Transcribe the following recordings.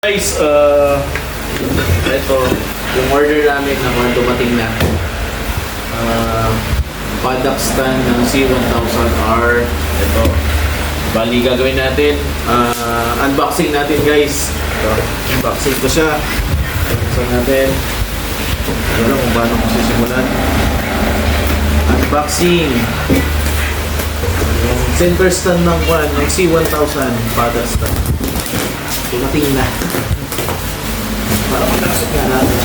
Guys, ito, yung order namin na kung dumating na. Paddock stand ng C1000R. Ito. Bali, gagawin natin. Unboxing natin, guys. Ito, unboxing ko siya. Unboxing natin. Hindi alam kung paano ko sisimulan. Unboxing. Yung center stand ng C1000 paddock stand. Dumating na. Para magkasok na natin.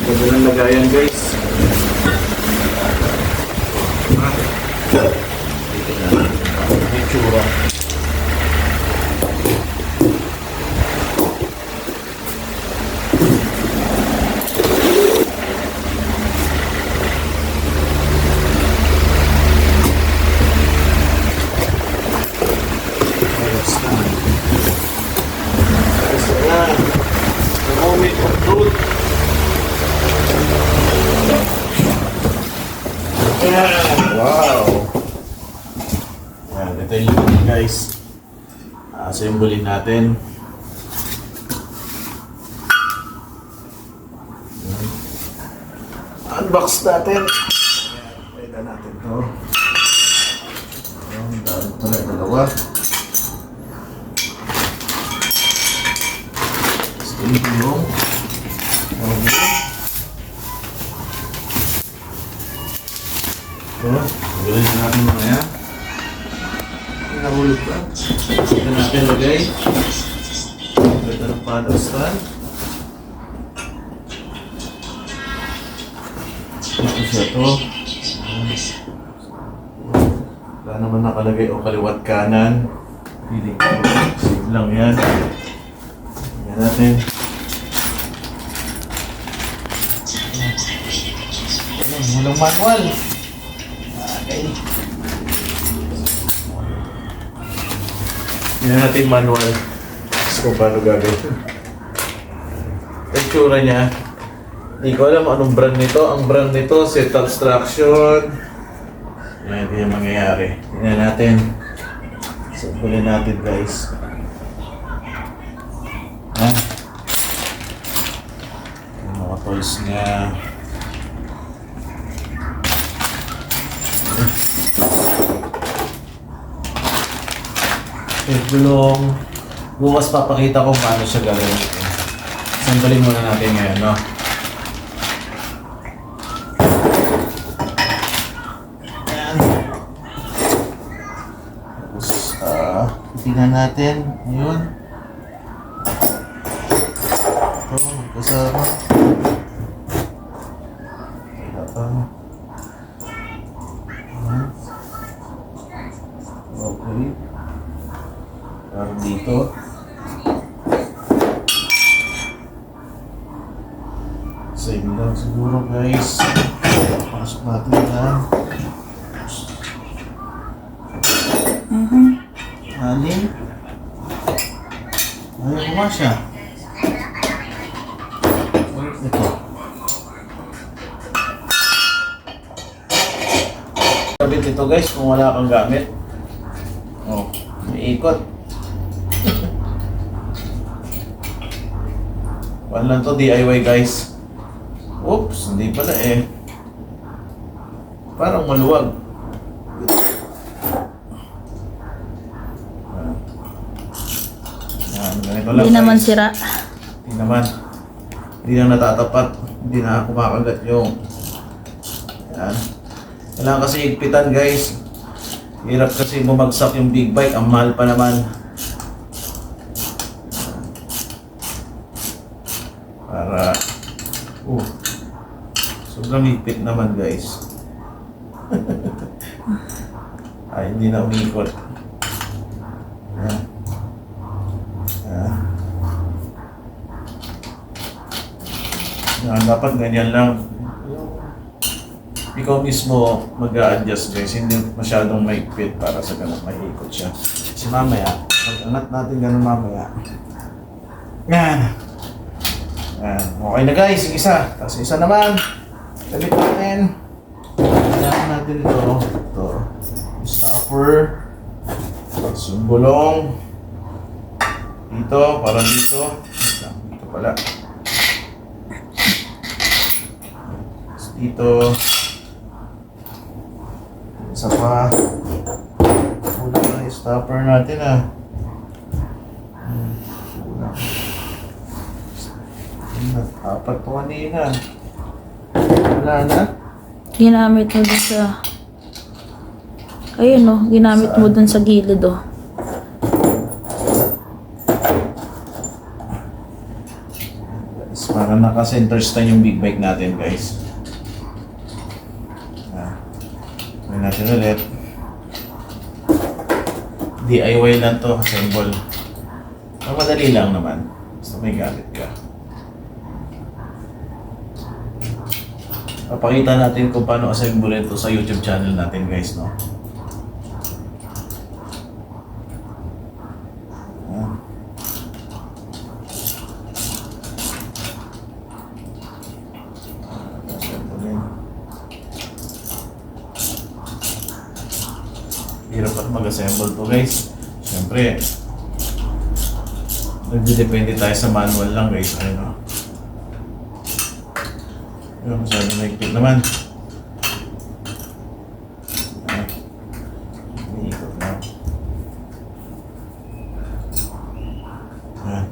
Ganda ng lagayan, guys. Dito na. May tsura. Wow! Yan, ito yung liquid, guys. Assemble natin. Unbox natin. Pwede natin ito. Dahil pala yung dalawa. Ito yung galing na natin mamaya. Nahulog pa. Ito natin lagay. Ito ng paddock stand. Ito siya ito. Wala naman nakalagay o kaliwat kanan. Piling ko. Save lang yan. Tingnan natin. Walang manual. Okay. Yan natin manual. Kung paano gagawin. Ang tsura niya. Hindi ko alam anong brand nito. Ang brand nito, Setup Traction. Yan, ito yung mangyayari. Tingnan natin. Sampulin natin, guys. Yung mga toys niya. Gulong. Bukas papakita ko paano siya gagawin. Sambalin muna natin ngayon, no? Ayan. Tapos, tingnan natin. Ayun. Ito, magkasama. Wala pa. Okay. Parang dito. Same lang siguro, guys. Pasok natin yan. Alin? Ayaw kumasya. Ito. Kabit ito, guys, kung wala kang gamit. Oh, may ikot. Wala lang to, DIY, guys. Oops, hindi pala eh. Parang maluwag. Yan, ganito lang. Hindi naman sira. Hindi naman. Hindi na natatapat. Hindi na kumakagat yung... Yan. Kailangan kasi higpitan, guys. Hirap kasi bumagsak yung big bike. Ang mahal pa naman. Para sobrang higpit naman, guys. Ay, hindi na umikot. Ayan. Ayan. Ayan, dapat ganyan lang. Ikaw mismo mag-a-adjust, guys. Hindi masyadong mahigpit para sa ganun mahikot siya. Kasi mamaya, pag-angat natin ganun mamaya. Yan. Okay na, guys, yung isa. Tapos isa naman. Galit natin. natin ito. Ito. Stopper. Tapos yung gulong. Dito, para dito. Dito pala. Tapos dito. Isa pa. Kulang na yung stopper natin ah. Kulang. Apat po kanina. Wala na. Ginamit mo dun sa... Ayun, no? Ginamit mo dun sa gilid, oh. Guys, parang naka-center stand yung big bike natin, guys. Gawin natin ulit. DIY lang to, assemble. Madali lang naman. Basta may gamit ka. Papakita natin kung paano assemble ito sa YouTube channel natin, guys, no? Ayan. Assemble. Hirap at mag-assemble to, guys. Siyempre, nagdidepende tayo sa manual lang, guys. Ano? Yung masyadong naikit naman. Iikot na. Ayan.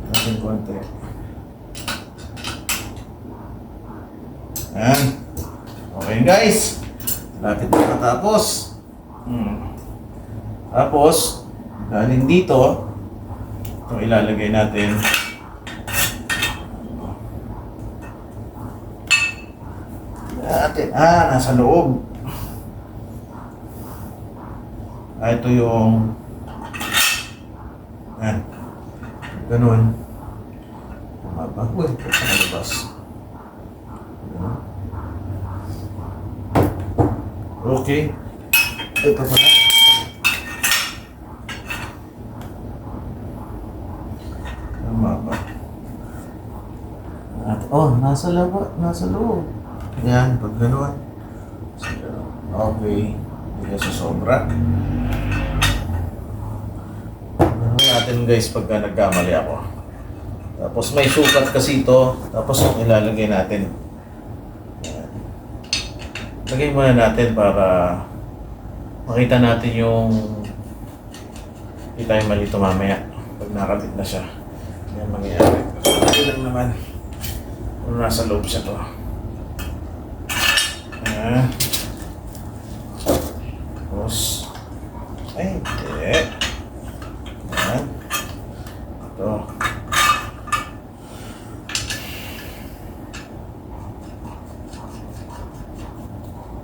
Natin konti. Ayan. Okay, guys. Lapit na matapos. Tapos, galing dito, ito ilalagay natin. Nasa loob. Ito yung ganun. Bumaba. Uy, ito sa labas. Okay. Ito pala. Tama ba? Nasa loob. Yan, pag gano'n. Okay. Hindi ka sobra. Gano'n natin, guys, pagka nagkamali ako. Tapos may sukat kasi ito. Tapos yung ilalagay natin. Yan. Lagay muna natin para makita natin yung hindi tayo malito mamaya pag nakabit na siya. Yan mangyayari. Ito lang naman kung nasa loob siya to. Tapos ay hindi. Ayan. Ito.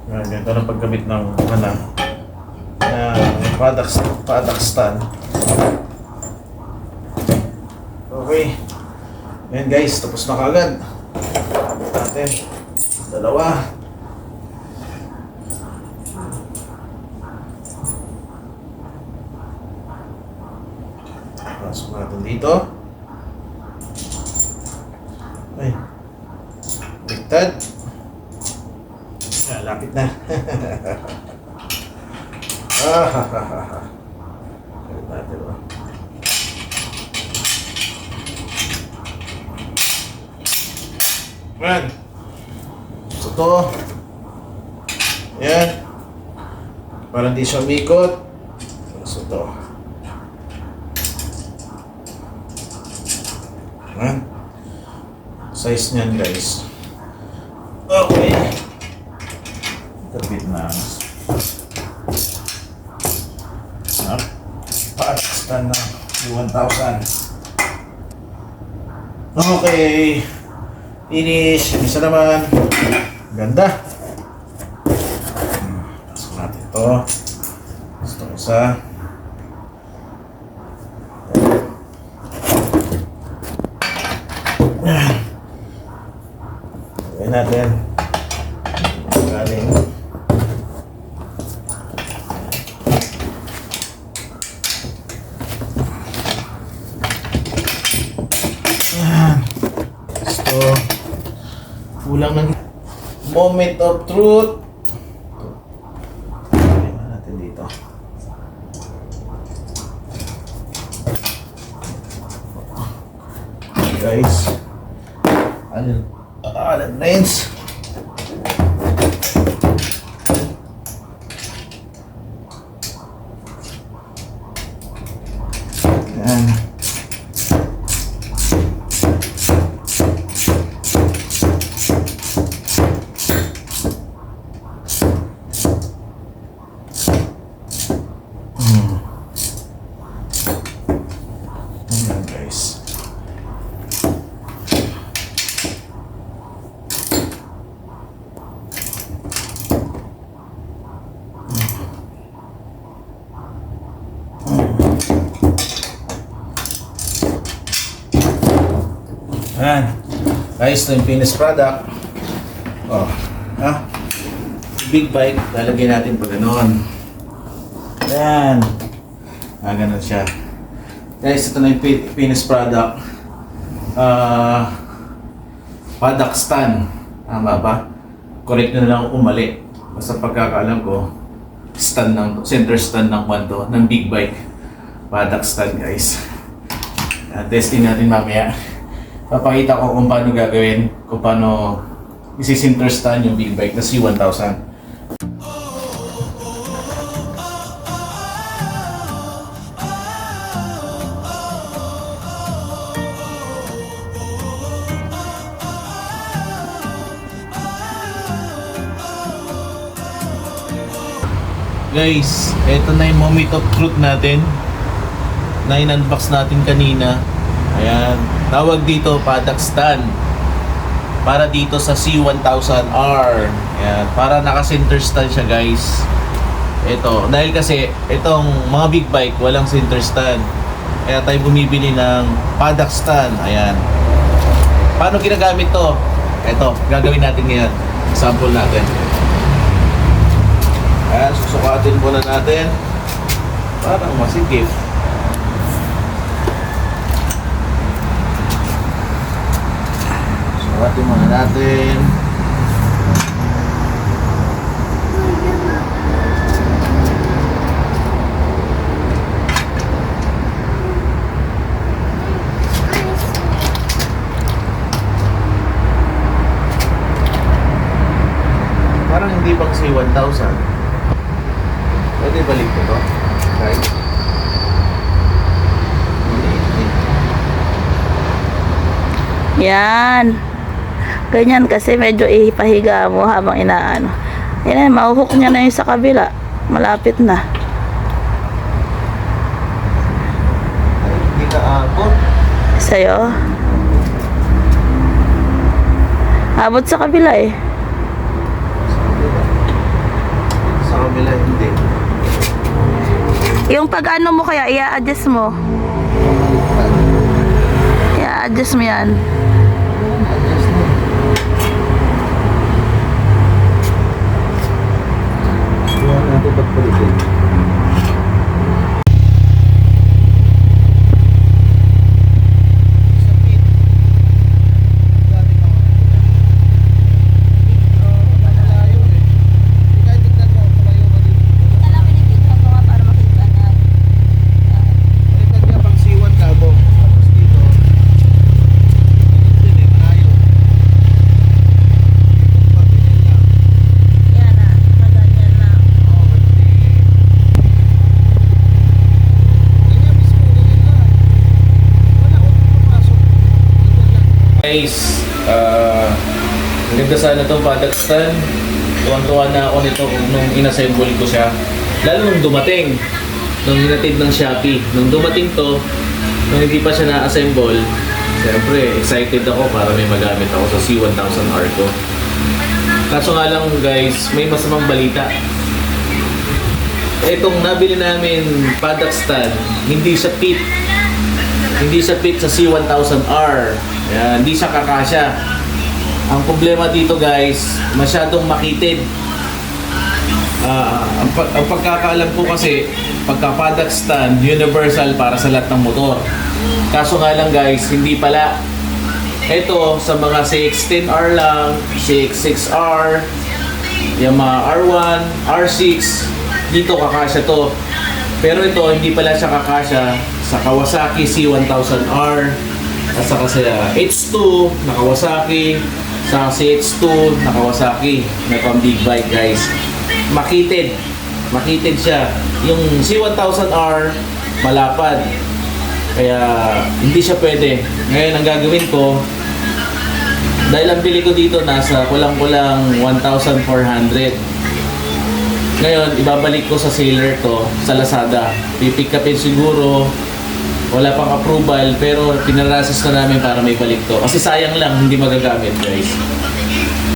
Ganito ng pagkabit ng product stand. Okay. Ayan, guys, tapos na kagad. Natin dalawa. Pasok natin dito. Ay. Baliktad. Lapit na. Balik natin ba? Ayan. So to. Ayan. Para hindi siya umikot. So to. Ayan. Size niyan, guys. Okay. Kapit na. Pakistan na 1,000. Okay. Finish. Isa naman. Ganda. Pasok natin ito. Gusto isa. Gawin natin. Galing. Yan. Gusto. Kulang ng moment of truth. guys. Allen wrench. Yan. Ayan guys. Ayan. Guys, ito yung finished product. Oh, ha? Big bike, lalagyan natin pa gano'n. Ayan. Ganun siya. Guys, ito na yung finished product. Paddock stand. Tama ba? Correct na lang kung mali. Basta pagkakaalam ko, center stand ng kwanto, ng big bike. Paddock stand, guys. Testing natin mamaya. Papakita ko kung paano gagawin, kung paano isi-center stand yung big bike na C1000. Guys, eto na yung moment of truth natin na in-unbox natin kanina. Ayan, tawag dito paddock stand para dito sa C1000R. Ayan, para naka-center stand siya guys. Ito, dahil kasi itong mga big bike walang center stand, kaya tayo bumibili ng paddock stand. Ayan, paano ginagamit to? Ito, gagawin natin ngayon. Sample natin. Ayan, susukatin muna natin. Parang masikip. Susukatin muna natin. Parang hindi bang C1000? Pwede balik ko to? Right? Yan. Ganyan kasi medyo ipahiga mo habang inaano. Yan, mahuhook niya na yung sa kabila. Malapit na. Ay, hindi ka abot. Sa'yo? Abot sa kabila eh. Sa kabila, hindi. Yung pag-ano mo kaya, i-adjust mo. I-adjust mo yan. Adjust mo. Buwan natin pagpalitin. Guys, maganda sana itong paddock stand. Tuwan-tuwa na ako nito nung inassemble ko siya. Lalo nung dumating, nung hinatid ng Shopee. Nung dumating to, nung hindi pa siya na-assemble, siyempre excited ako para may magamit ako sa C1000R ko. Kaso nga lang guys, may masamang balita. Itong nabili namin paddock stand, hindi siya fit. Hindi siya fit sa C1000R. Yan, hindi siya kakasya. Ang problema dito guys, masyadong makitid. Ang pagkakaalam ko kasi, pagka paddock stand, universal para sa lahat ng motor. Kaso nga lang guys, hindi pala. Ito, sa mga CX-10R lang, CX-6R, yung mga R1, R6, dito kakasya to. Pero ito, hindi pala siya kakasya sa Kawasaki C1000R. At saka sa H2 na Kawasaki, sa CH2 na Kawasaki na pang big bike guys. Makitid siya. Yung C1000R malapad. Kaya hindi siya pwede. Ngayon ang gagawin ko, dahil ang bili ko dito nasa kulang-kulang 1,400. Ngayon, ibabalik ko sa seller to sa Lazada. Pipick upin siguro. Wala pang approval pero pinarasis na namin para may balik to. Kasi sayang lang, hindi magagamit guys.